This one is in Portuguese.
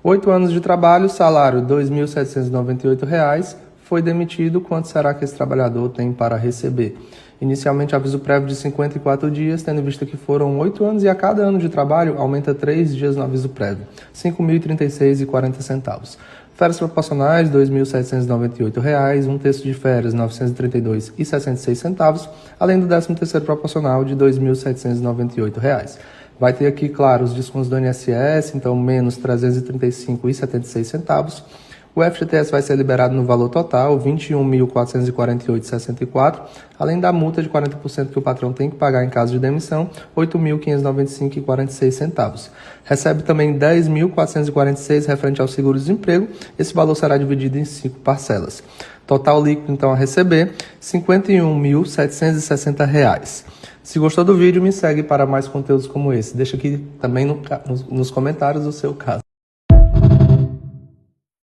8 anos de trabalho, salário R$ 2.798, foi demitido, quanto será que esse trabalhador tem para receber? Inicialmente, aviso prévio de 54 dias, tendo em vista que foram 8 anos e a cada ano de trabalho aumenta 3 dias no aviso prévio, R$ 5.036,40. Férias proporcionais, R$ 2.798, um terço de férias, R$ 932,66, além do 13º proporcional de R$ 2.798. Vai ter aqui, claro, os descontos do INSS, então menos R$ 335,76. O FGTS vai ser liberado no valor total, R$ 21.448,64, além da multa de 40% que o patrão tem que pagar em caso de demissão, R$ 8.595,46. Recebe também R$ 10.446 referente ao seguro-desemprego. Esse valor será dividido em 5 parcelas. Total líquido, então, a receber, R$ 51.760. Se gostou do vídeo, me segue para mais conteúdos como esse. Deixa aqui também nos comentários o seu caso.